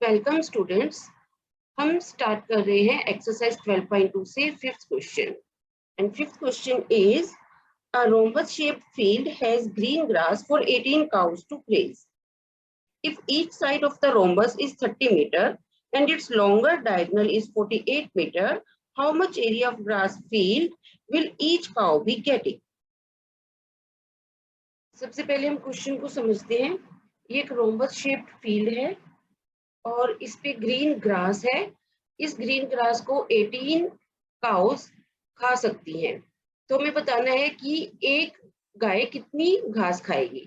Welcome students. हम start कर रहे हैं एक्सरसाइज 12.2 से fifth question. And fifth question is a rhombus shaped field has green grass for 18 cows to graze. If each side of the rhombus is 30 meter and its longer diagonal is 48 meter, how much area of grass field will each cow be getting? सबसे पहले हम question को समझते हैं। ये एक rhombus shaped field है और इस पे ग्रीन ग्रास है। इस ग्रीन ग्रास को 18 काउस खा सकती हैं। तो हमें बताना है कि एक गाय कितनी घास खाएगी।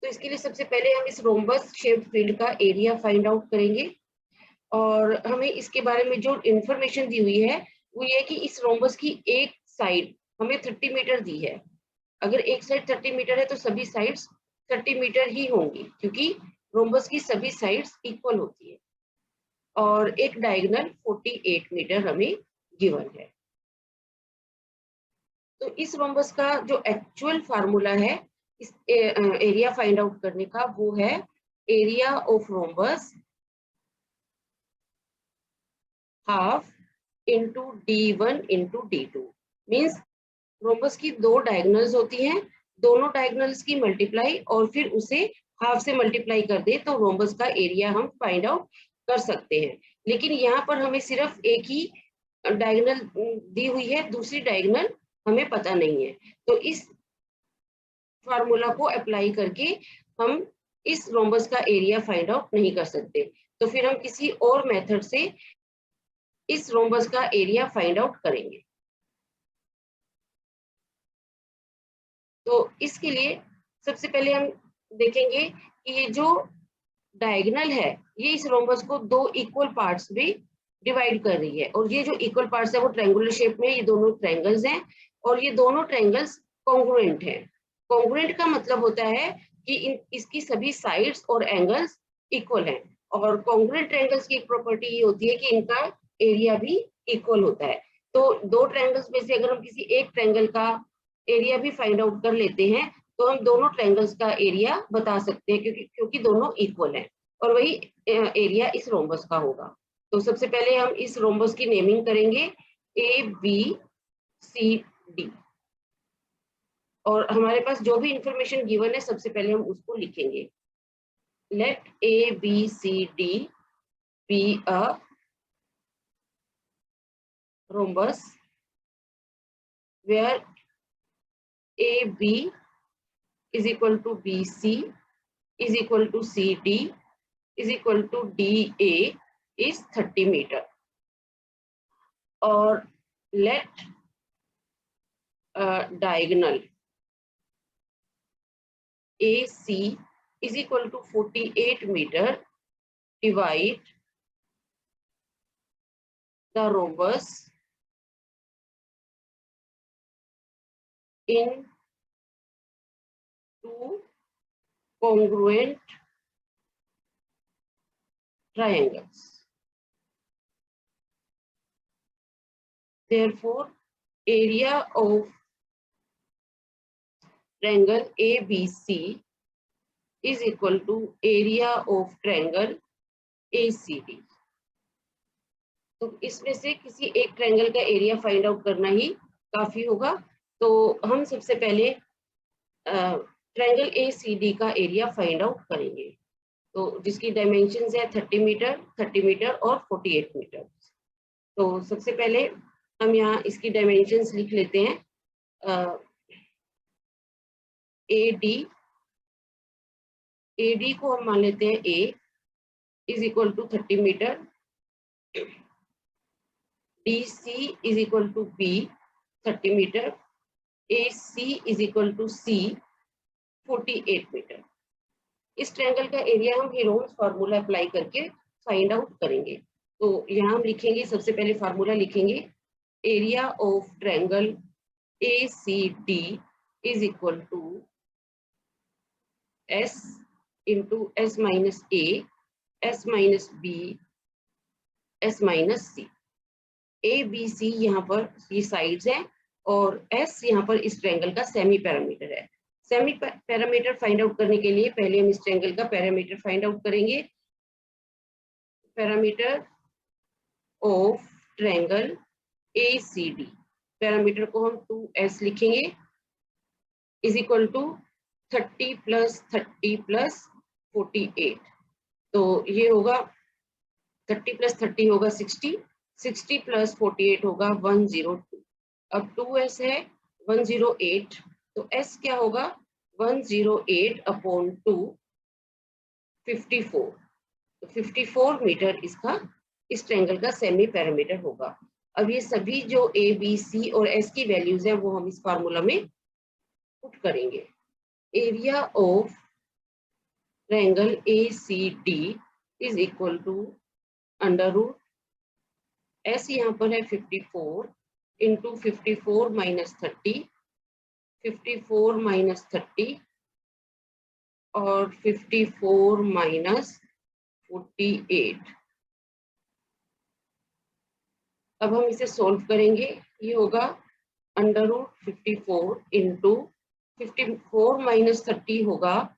तो इसके लिए सबसे पहले हम इस रोम्बस शेप्ड फील्ड का एरिया फाइंड आउट करेंगे और हमें इसके बारे में जो इंफॉर्मेशन दी हुई है वो ये है कि इस रोम्बस की एक साइड हमें 30 मीटर दी है। अगर एक साइड 30 मीटर है तो सभी साइड्स 30 मीटर ही होंगी क्योंकि रोम्बस की सभी साइड्स इक्वल होती है और एक डायगोनल 48 मीटर हमें गिवन है। तो इस रोम्बस का जो एक्चुअल फार्मूला है इस एरिया फाइंड आउट करने का वो है area of rhombus half into D1 into D2। Means rhombus की दो डायगोनल्स होती हैं, दोनों डायगोनल्स की मल्टीप्लाई और फिर उसे हाफ से मल्टीप्लाई कर दे तो रोम्बस का एरिया हम फाइंड आउट कर सकते हैं। लेकिन यहाँ पर हमें सिर्फ एक ही डायगोनल दी हुई है, दूसरी डायगोनल हमें पता नहीं है। तो इस फार्मूला को अप्लाई करके हम इस रोम्बस का एरिया फाइंड आउट नहीं कर सकते। तो फिर हम किसी और मेथड से इस रोम्बस का एरिया फाइंड आउट करेंगे। तो इसके लिए सबसे पहले हम देखेंगे कि ये जो डायगोनल है ये इस रोम्बस को दो इक्वल पार्ट्स में डिवाइड कर रही है और ये जो इक्वल पार्ट्स है वो ट्रायंगुलर शेप में, ये दोनों ट्रायंगल्स हैं और ये दोनों ट्रायंगल्स कॉन्ग्रुएंट हैं। कॉन्ग्रुएंट का मतलब होता है कि इसकी सभी साइड्स और एंगल्स इक्वल हैं और कॉन्ग्रुएंट ट्रायंगल्स की एक प्रॉपर्टी ये होती है कि इनका एरिया भी इक्वल होता है। तो दो ट्रायंगल्स में से अगर हम किसी एक ट्रायंगल का एरिया भी फाइंड आउट कर लेते हैं तो हम दोनों ट्रायंगल्स का एरिया बता सकते हैं क्योंकि दोनों इक्वल हैं और वही एरिया इस रोम्बस का होगा। तो सबसे पहले हम इस रोम्बस की नेमिंग करेंगे ABCD और हमारे पास जो भी इंफॉर्मेशन गिवन है सबसे पहले हम उसको लिखेंगे। Let ABCD be a rhombus where AB is equal to BC is equal to CD is equal to DA is 30 meter और let diagonal AC is equal to 48 meter divide the rhombus in two congruent triangles. Therefore, area of triangle ABC is equal to area of triangle ACD. तो इसमें से किसी एक triangle का area find out करना ही काफी होगा। तो हम सबसे पहले ट्रायंगल ACD का एरिया फाइंड आउट करेंगे तो जिसकी डायमेंशंस है 30 मीटर और 48 मीटर। तो सबसे पहले हम यहाँ इसकी डायमेंशंस लिख लेते हैं। AD को हम मान लेते हैं A is equal to 30 metre, DC is equal to B 30 metre, AC is equal to C 48 metre. इस ट्रायंगल का एरिया हम हीरोन्स फार्मूला अप्लाई करके फाइंड आउट करेंगे। तो यहाँ हम लिखेंगे, सबसे पहले फार्मूला लिखेंगे area of triangle ACD is equal to S into S minus A S minus B S minus C। ABC यहाँ पर ये साइड्स हैं और S यहाँ पर इस ट्रायंगल का सेमी पैरामीटर है। सेमी पैरामीटर फाइंड आउट करने के लिए पहले हम इस ट्रायंगल का पैरामीटर फाइंड आउट करेंगे। Parameter of triangle ACD, parameter को हम 2s लिखेंगे, इज इक्वल टू 30 + 30 + 48। तो ये होगा 30 + 30 होगा 60, 60 + 48 होगा 102। अब 2s है 108, तो s क्या होगा 108/2, 54। तो 54 मीटर इसका इस ट्रायंगल का सेमी पैरामीटर होगा। अब ये सभी जो A, B, C और S की वैल्यूज है वो हम इस फार्मूला में पुट करेंगे। Area of triangle ACD is equal to under root S यहाँ पर है 54 इंटू 54 - 30, 54 - 30 और 54 - 48। अब हम इसे सॉल्व करेंगे, ये होगा अंडर रूट 54 इंटू 54 - 30 होगा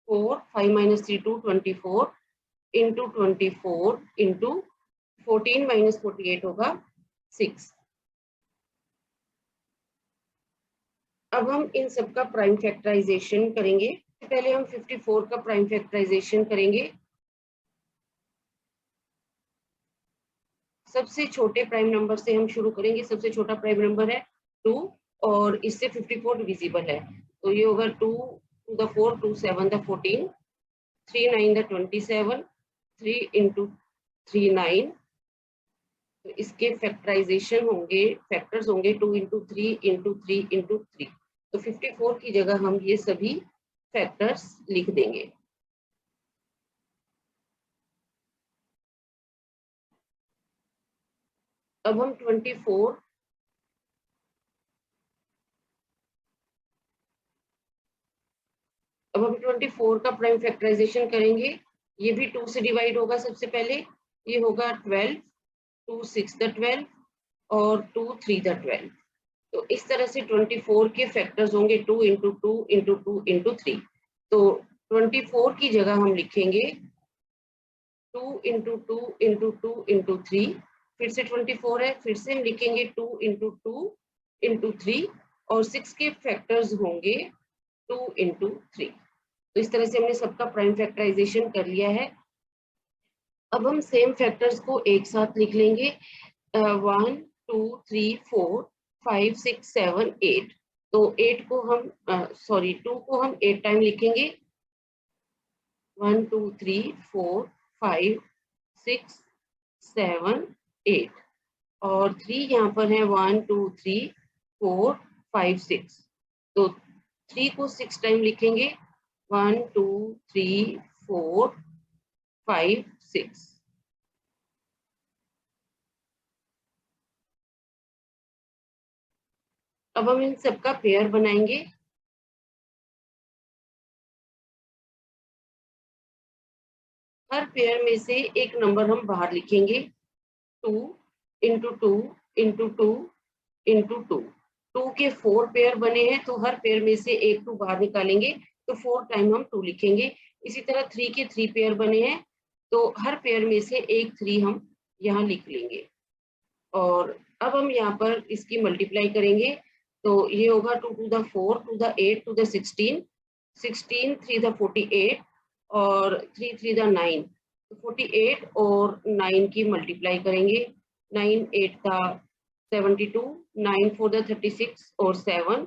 4, 5 - 3 2, 24 इंटू 24 इंटू 14 - 48 होगा 6। अब हम इन सब का प्राइम फैक्टराइजेशन करेंगे। पहले हम 54 का प्राइम फैक्टराइजेशन करेंगे। सबसे छोटे प्राइम नंबर से हम शुरू करेंगे। सबसे छोटा प्राइम नंबर है 2 और इससे 54 डिविजिबल है, तो ये होगा 2 to the 4, 2 7 the 14, 3 9 the 27, 3 into 3 9। तो इसके फैक्टराइजेशन होंगे, फैक्टर्स होंगे 2 into 3 into 3 into 3। तो 54 की जगह हम ये सभी फैक्टर्स लिख देंगे। अब हम 24 का प्राइम फैक्टराइजेशन करेंगे। ये भी 2 से डिवाइड होगा। सबसे पहले ये होगा 12, 2 6 the 12 और 2 3 the 12। तो इस तरह से 24 के फैक्टर्स होंगे 2 into 2 into 2 into 3। तो 24 की जगह हम लिखेंगे 2 into 2 into 2 into 3। फिर से 24 है, फिर से हम लिखेंगे 2 into 2 into 3 और 6 के फैक्टर्स होंगे 2 into 3। तो इस तरह से हमने सबका प्राइम फैक्टराइजेशन कर लिया है। अब हम सेम फैक्टर्स को एक साथ लिख लेंगे 1 2 3 4 5 6 7 8। तो 8 को हम 2 को हम 8 टाइम लिखेंगे 1 2 3 4 5 6 7 8 और 3 यहाँ पर है 1 2 3 4 5 6। तो 3 को 6 टाइम लिखेंगे 1 2 3 4 5 6। अब हम इन सबका पेयर बनाएंगे। हर पेयर में से एक नंबर हम बाहर लिखेंगे 2 into 2 into 2 into 2। 2 के 4 पेयर बने हैं, तो हर पेयर में से एक 2 बाहर निकालेंगे, तो 4 टाइम हम 2 लिखेंगे। इसी तरह 3 के 3 पेयर बने हैं, तो हर पेयर में से एक 3 हम यहाँ लिख लेंगे। और अब हम यहाँ पर इसकी मल्टीप्लाई करेंगे, तो ये होगा 2 to the 4 to the 8 to the 16, 16 3 the 48 और 3 3 the 9। 48 और 9 की मल्टीप्लाई करेंगे, 9 8 का 72, 9 4 the 36 और 7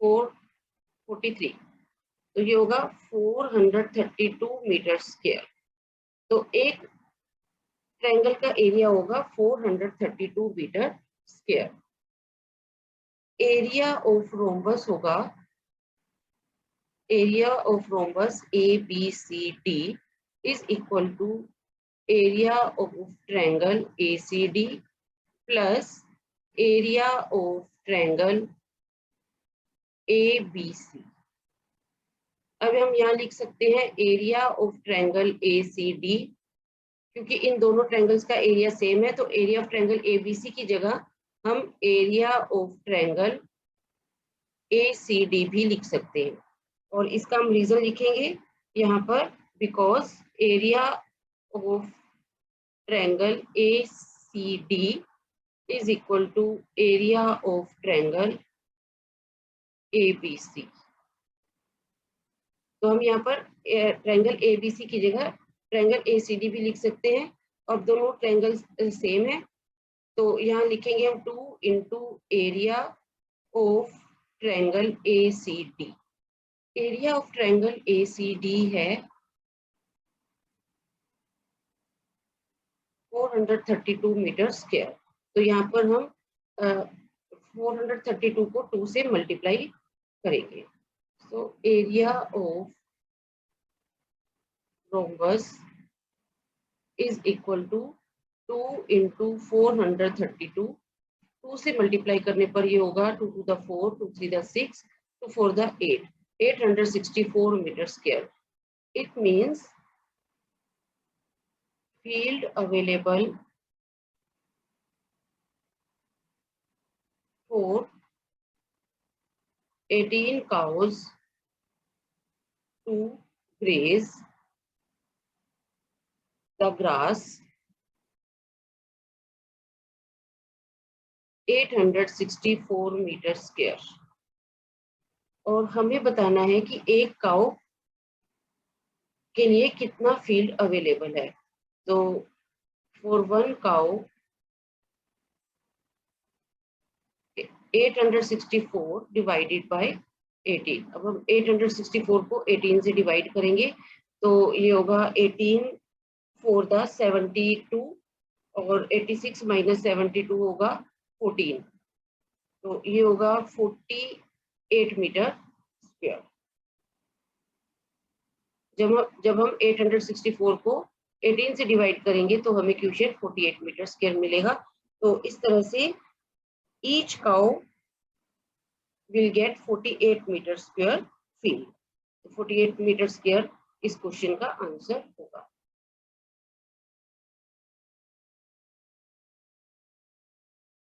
4 43। तो ये होगा 432 मीटर स्क्वायर। तो एक ट्रायंगल का एरिया होगा 432 metre square. Area of rhombus होगा, area of rhombus ABCD is equal to area of triangle ACD plus area of triangle ABC। अब हम यहाँ लिख सकते हैं एरिया ऑफ ट्रायंगल ACD, क्योंकि इन दोनों ट्रायंगल्स का एरिया सेम है, तो एरिया ऑफ ट्रायंगल ABC की जगह हम एरिया ऑफ ट्रायंगल ACD भी लिख सकते हैं। और इसका हम रीजन लिखेंगे यहाँ पर, because area of triangle ACD is equal to area of triangle ABC। तो हम यहाँ पर ट्रायंगल ABC की जगह ट्रायंगल ACD भी लिख सकते हैं, और दोनों ट्रायंगल सेम है, तो यहाँ लिखेंगे हम 2 into area of triangle ACD। Area of triangle ACD है 432 मीटर स्क्वायर। तो यहाँ पर हम 432 को 2 से मल्टीप्लाई करेंगे। So area of rhombus is equal to 2 into 432। 2 से मल्टीप्लाई करने पर ये होगा 2 to the 4, 2 3 the 6, 2 4 the 8, 864 metre square. It means field available for 18 cows to graze the grass 864 metre square. और हमें बताना है कि एक काऊ के लिए कितना फील्ड अवेलेबल है। तो for one cow 864 divided by 18। अब हम 864 को 18 से डिवाइड करेंगे, तो ये होगा 18 4 द 72, और 86 माइनस 72 होगा 14, तो ये होगा 48 मीटर स्क्वायर। जब हम 864 को 18 से डिवाइड करेंगे तो हमें क्वेश्चन 48 मीटर स्क्वायर मिलेगा। तो इस तरह से each cow will get 48 metre square field. 48 metre square इस क्वेश्चन का आंसर होगा।